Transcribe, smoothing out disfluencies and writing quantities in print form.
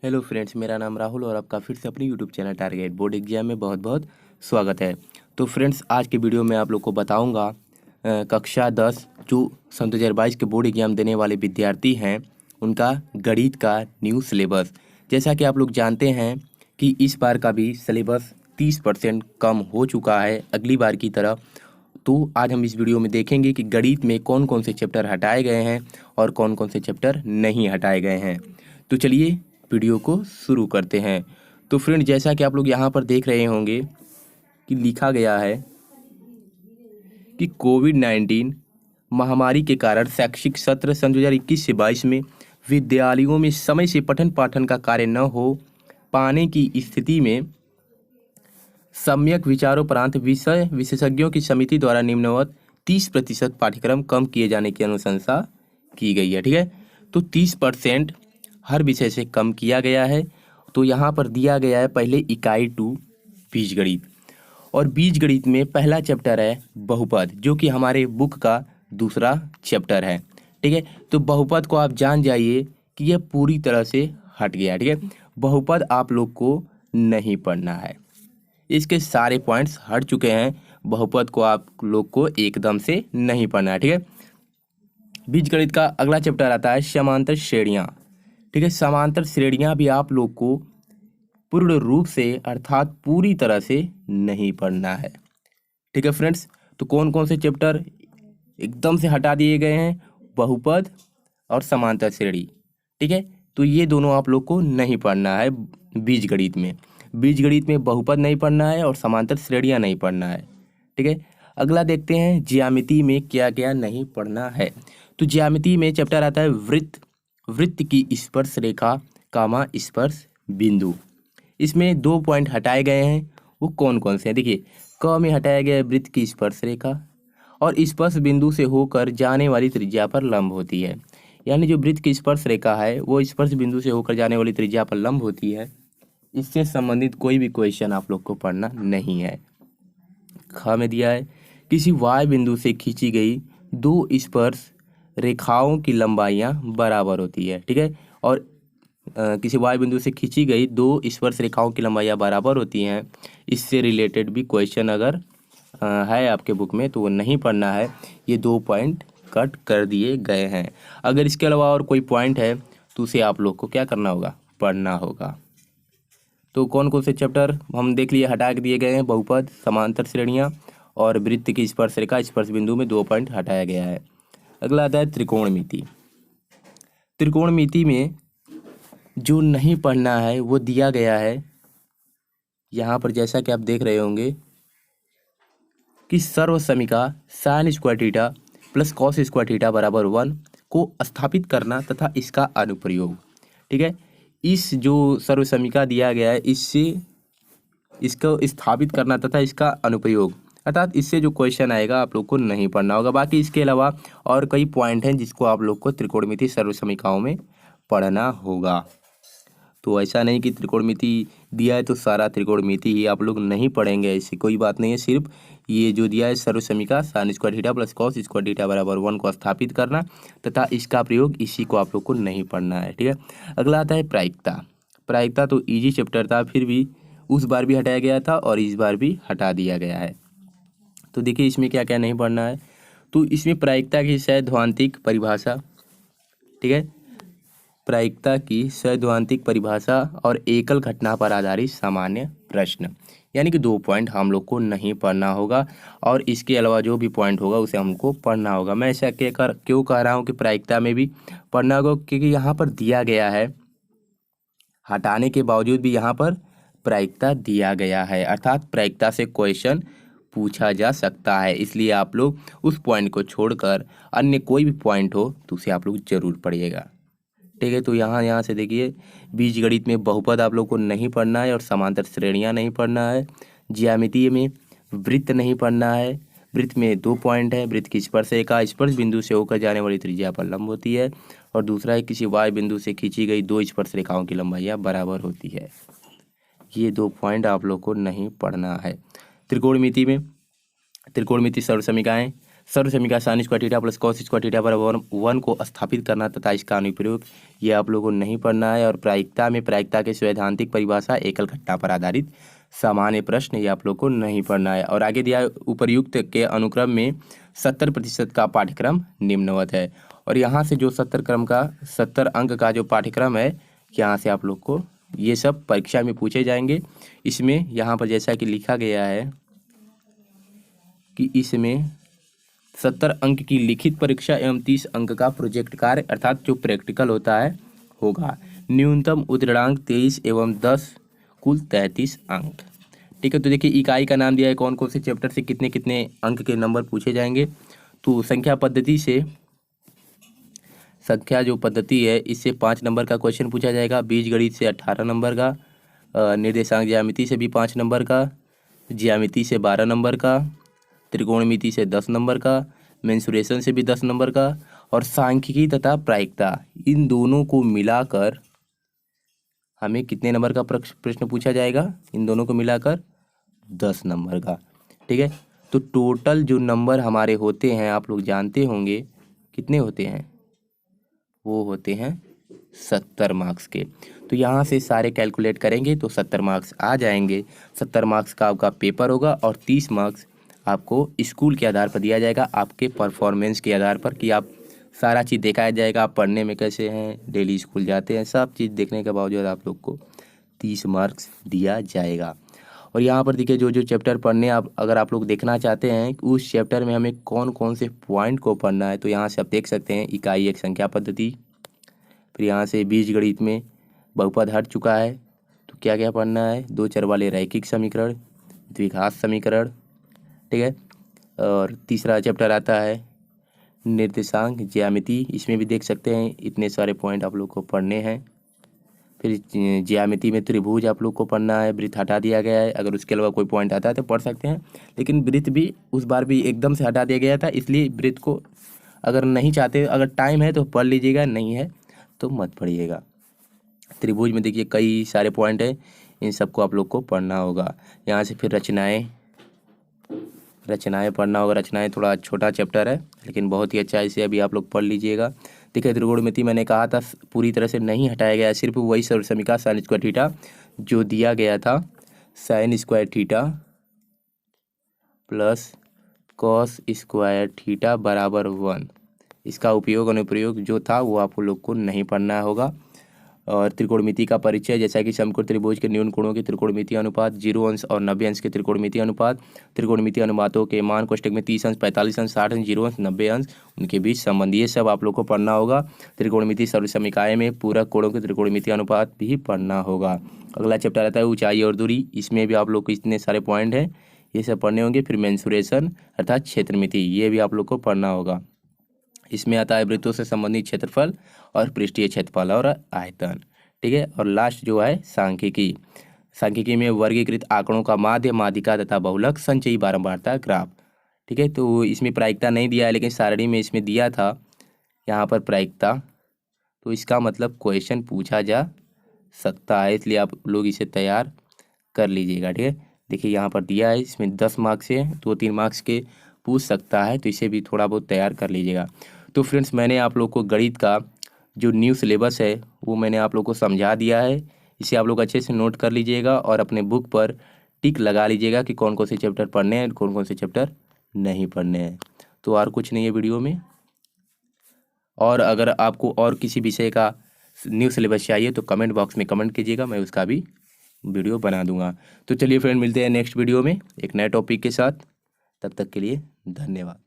Hello friends, मेरा नाम राहुल और आपका फिर से अपने YouTube channel target board exam में बहुत बहुत स्वागत है। तो फ्रेंड्स, आज के वीडियो में आप लोग को बताऊंगा कक्षा 10 जो सन 2022 के बोर्ड एग्जाम देने वाले विद्यार्थी हैं उनका गणित का न्यू सिलेबस। जैसा कि आप लोग जानते हैं कि इस बार का भी सिलेबस 30% कम हो चुका है अगली बार की तरह। तो आज हम इस वीडियो में देखेंगे कि गणित में कौन कौन से चैप्टर हटाए गए हैं और कौन कौन से चैप्टर नहीं हटाए गए हैं। तो चलिए वीडियो को शुरू करते हैं। तो फ्रेंड, जैसा कि आप लोग यहाँ पर देख रहे होंगे कि लिखा गया है कि कोविड-19 महामारी के कारण शैक्षिक सत्र सन 2021 से 22 में विद्यालयों में समय से पठन पाठन का कार्य न हो पाने की स्थिति में सम्यक विचारोपरांत विषय विशेषज्ञों की समिति द्वारा निम्नवत 30% पाठ्यक्रम कम किए जाने की अनुशंसा की गई है। ठीक है, तो 30% हर विषय से कम किया गया है। तो यहाँ पर दिया गया है पहले इकाई 2 बीजगणित, और बीजगणित में पहला चैप्टर है बहुपद, जो कि हमारे बुक का दूसरा चैप्टर है। ठीक है, तो बहुपद को आप जान जाइए कि यह पूरी तरह से हट गया। ठीक है, बहुपद आप लोग को नहीं पढ़ना है, इसके सारे पॉइंट्स हट चुके हैं। बहुपद को आप लोग को एकदम से नहीं पढ़ना है। ठीक है, बीजगणित का अगला चैप्टर आता है समांतर श्रेणियाँ। ठीक है, समांतर श्रेणियाँ भी आप लोग को पूर्ण रूप से अर्थात पूरी तरह से नहीं पढ़ना है। ठीक है फ्रेंड्स, तो कौन कौन से चैप्टर एकदम से हटा दिए गए हैं? बहुपद और समांतर श्रेणी। ठीक है, तो ये दोनों आप लोग को नहीं पढ़ना है बीजगणित में। बीजगणित में बहुपद नहीं पढ़ना है और समांतर श्रेणियाँ नहीं पढ़ना है। ठीक है, अगला देखते हैं ज्यामिति में क्या क्या नहीं पढ़ना है। तो ज्यामिति में चैप्टर आता है वृत्त, वृत्त की स्पर्श रेखा कामा स्पर्श बिंदु। इसमें 2 पॉइंट हटाए गए हैं, वो कौन कौन से हैं? देखिए, क में हटाया गया है वृत्त की स्पर्श रेखा, और स्पर्श बिंदु से होकर जाने वाली त्रिज्या पर लंब होती है। यानी जो वृत्त की स्पर्श रेखा है वो स्पर्श बिंदु से होकर जाने वाली त्रिज्या पर लंब होती है। इससे संबंधित कोई भी क्वेश्चन आप लोग को पढ़ना नहीं है। ख में दिया है किसी वाय बिंदु से खींची गई 2 स्पर्श रेखाओं की लंबाइयाँ बराबर होती है। ठीक है, और किसी वाय बिंदु से खींची गई 2 स्पर्श रेखाओं की लंबाइयाँ बराबर होती हैं। इससे रिलेटेड भी क्वेश्चन अगर है आपके बुक में तो वो नहीं पढ़ना है। ये 2 पॉइंट कट कर दिए गए हैं। अगर इसके अलावा और कोई पॉइंट है तो उसे आप लोग को क्या करना होगा? पढ़ना होगा। तो कौन कौन से चैप्टर हम देख लिए हटा के दिए गए हैं? बहुपद, समांतर श्रेणियाँ और वृत्त की स्पर्श रेखा, स्पर्श बिंदु में 2 पॉइंट हटाया गया है। अगला आता है त्रिकोणमिति। त्रिकोणमिति में जो नहीं पढ़ना है वो दिया गया है यहाँ पर, जैसा कि आप देख रहे होंगे कि सर्वसमीका sine square theta plus cos square theta बराबर 1 को स्थापित करना तथा इसका अनुप्रयोग। ठीक है, इस जो सर्वसमीका दिया गया है इससे इसको स्थापित करना तथा इसका अनुप्रयोग, अर्थात इससे जो क्वेश्चन आएगा आप लोग को नहीं पढ़ना होगा। बाकी इसके अलावा और कई पॉइंट हैं जिसको आप लोग को त्रिकोणमिति सर्वसमीकाओं में पढ़ना होगा। तो ऐसा नहीं कि त्रिकोणमिति दिया है तो सारा त्रिकोणमिति ही आप लोग नहीं पढ़ेंगे, ऐसी कोई बात नहीं है। सिर्फ ये जो दिया है सर्वसमीका sine square theta plus cos square theta बराबर 1 को स्थापित करना तथा इसका प्रयोग, इसी को आप लोग को नहीं पढ़ना है। ठीक है, अगला आता है प्रायिकता। प्रायिकता तो ईजी चैप्टर था, फिर भी उस बार भी हटाया गया था और इस बार भी हटा दिया गया है। तो देखिए इसमें क्या क्या नहीं पढ़ना है। तो इसमें प्रायिकता की सैद्धांतिक परिभाषा। ठीक है, प्रायिकता की सैद्धांतिक परिभाषा और एकल घटना पर आधारित सामान्य प्रश्न, यानी कि 2 पॉइंट हम लोग को नहीं पढ़ना होगा और इसके अलावा जो भी पॉइंट होगा उसे हमको पढ़ना होगा। मैं ऐसा क्यों कह रहा हूँ कि प्रायिकता में भी पढ़ना होगा, क्योंकि यहाँ पर दिया गया है, हटाने के बावजूद भी यहाँ पर प्रायिकता दिया गया है, अर्थात प्रायिकता से क्वेश्चन पूछा जा सकता है। इसलिए आप लोग उस पॉइंट को छोड़कर अन्य कोई भी पॉइंट हो तो उसे आप लोग जरूर पढ़िएगा। ठीक है, तो यहाँ से देखिए बीजगणित में बहुपद आप लोग को नहीं पढ़ना है और समांतर श्रेणियाँ नहीं पढ़ना है। ज्यामिति में वृत्त नहीं पढ़ना है, वृत्त में 2 पॉइंट है, वृत्त की स्पर्श रेखा स्पर्श बिंदु से होकर जाने वाली त्रिज्या पर लंब होती है, और दूसरा है किसी वाय बिंदु से खींची गई 2 स्पर्श रेखाओं की लंबाइयाँ बराबर होती है। ये 2 पॉइंट आप लोग को नहीं पढ़ना है। त्रिकोणमिति में त्रिकोणमिति सर्वसमीकाएँ सर्व समीकरण sign square theta plus cos square theta बराबर 1 को स्थापित करना तथा इसका अनुप्रयोग ये आप लोगों को नहीं पढ़ना है। और प्रायिकता के सैद्धांतिक परिभाषा एकल घटना पर आधारित सामान्य प्रश्न ये आप लोग को नहीं पढ़ना है। और आगे दिया उपर्युक्त के अनुक्रम में 70% का पाठ्यक्रम निम्नवत है। और यहाँ से जो 70 अंक का जो पाठ्यक्रम है, यहाँ से आप लोग को ये सब परीक्षा में पूछे जाएंगे। इसमें यहाँ पर जैसा कि लिखा गया है कि इसमें 70 अंक की लिखित परीक्षा एवं 30 अंक का प्रोजेक्ट कार्य अर्थात जो प्रैक्टिकल होता है होगा। न्यूनतम उत्तीर्णांक 23 एवं 10 कुल 33 अंक। ठीक है, तो देखिए इकाई का नाम दिया है, कौन कौन से चैप्टर से कितने कितने अंक के नंबर पूछे जाएंगे। तो संख्या जो पद्धति है इससे 5 नंबर का क्वेश्चन पूछा जाएगा। बीजगणित से 18 नंबर का, निर्देशांक ज्यामिति से भी 5 नंबर का, ज्यामिति से 12 नंबर का, त्रिकोणमिति से 10 नंबर का, मेंसुरेशन से भी 10 नंबर का, और सांख्यिकी तथा प्रायिकता इन दोनों को मिलाकर हमें कितने नंबर का प्रश्न पूछा जाएगा, इन दोनों को मिलाकर 10 नंबर का। ठीक है, तो टोटल जो नंबर हमारे होते हैं आप लोग जानते होंगे कितने होते हैं, वो होते हैं 70 मार्क्स के। तो यहाँ से सारे कैलकुलेट करेंगे तो 70 मार्क्स आ जाएंगे। 70 मार्क्स का आपका पेपर होगा और 30 मार्क्स आपको स्कूल के आधार पर दिया जाएगा, आपके परफॉर्मेंस के आधार पर कि आप सारा चीज़ दिखाया जाएगा, आप पढ़ने में कैसे हैं, डेली स्कूल जाते हैं, सब चीज़ देखने के बावजूद आप लोग को 30 मार्क्स दिया जाएगा। और यहाँ पर देखिए जो चैप्टर पढ़ने अगर आप लोग देखना चाहते हैं उस चैप्टर में हमें कौन कौन से पॉइंट को पढ़ना है, तो यहाँ से आप देख सकते हैं। इकाई 1 संख्या पद्धति, फिर यहाँ से बीजगणित में बहुपद हट चुका है तो क्या क्या पढ़ना है, 2 चर वाले रैखिक समीकरण, द्विघात समीकरण। ठीक है, और तीसरा चैप्टर आता है निर्देशांक ज्यामिति, इसमें भी देख सकते हैं इतने सारे पॉइंट आप लोग को पढ़ने हैं। फिर ज्यामिति में त्रिभुज आप लोग को पढ़ना है, वृत्त हटा दिया गया है, अगर उसके अलावा कोई पॉइंट आता है तो पढ़ सकते हैं, लेकिन वृत्त भी उस बार भी एकदम से हटा दिया गया था, इसलिए वृत्त को अगर नहीं चाहते, अगर टाइम है तो पढ़ लीजिएगा, नहीं है तो मत पढ़िएगा। त्रिभुज में देखिए कई सारे पॉइंट है, इन सबको आप लोग को पढ़ना होगा। यहाँ से फिर रचनाएं पढ़ना होगा। रचनाएं थोड़ा छोटा चैप्टर है लेकिन बहुत ही अच्छा है, इसे अभी आप लोग पढ़ लीजिएगा। देखिए त्रिकोणमिति मैंने कहा था पूरी तरह से नहीं हटाया गया, सिर्फ वही सर्व समीकरण साइन स्क्वायर थीटा जो दिया गया था, sign square theta plus cos square theta बराबर 1, इसका उपयोग अनुप्रयोग जो था वो आप लोग को नहीं पढ़ना होगा। और त्रिकोणमिति का परिचय, जैसा कि समकोण त्रिभुज के न्यून कोणों के त्रिकोणमिति अनुपात, 0 अंश और 90 अंश के त्रिकोणमिति अनुपात, त्रिकोणमिति अनुपातों के मान कोष्टक में 30 अंश, 45 अंश, 60 अंश, 0 अंश, 90 अंश, उनके बीच संबंध, ये सब आप लोग को पढ़ना होगा। त्रिकोणमिति सर्वसमीकाय में पूरक कोणों के त्रिकोणमिति अनुपात भी पढ़ना होगा। अगला चैप्टर आता है ऊंचाई और दूरी, इसमें भी आप लोग को इतने सारे पॉइंट हैं, ये सब पढ़ने होंगे। फिर मेंसुरेशन अर्थात क्षेत्रमिति, ये भी आप लोग को पढ़ना होगा। इसमें आता है वृत्तों से संबंधित क्षेत्रफल और पृष्ठीय क्षेत्रफल और आयतन। ठीक है, और लास्ट जो है सांख्यिकी में वर्गीकृत आंकड़ों का माध्य, माध्यिका तथा बहुलक, संचयी बारंबारता ग्राफ। ठीक है, तो इसमें प्रायिकता नहीं दिया है लेकिन सारणी में इसमें दिया था यहाँ पर प्रायिकता, तो इसका मतलब क्वेश्चन पूछा जा सकता है, इसलिए आप लोग इसे तैयार कर लीजिएगा। ठीक है, देखिए यहाँ पर दिया है, इसमें 10 मार्क्स से 2-3 मार्क्स के पूछ सकता है, तो इसे भी थोड़ा बहुत तैयार कर लीजिएगा। तो फ्रेंड्स मैंने आप लोग को गणित का जो न्यू सिलेबस है वो मैंने आप लोग को समझा दिया है, इसे आप लोग अच्छे से नोट कर लीजिएगा और अपने बुक पर टिक लगा लीजिएगा कि कौन कौन से चैप्टर पढ़ने हैं, कौन कौन से चैप्टर नहीं पढ़ने हैं। तो और कुछ नहीं है वीडियो में, और अगर आपको और किसी विषय का न्यू सिलेबस चाहिए तो कमेंट बॉक्स में कमेंट कीजिएगा, मैं उसका भी वीडियो बना दूंगा। तो चलिए फ्रेंड मिलते हैं नेक्स्ट वीडियो में एक नए टॉपिक के साथ, तब तक के लिए धन्यवाद।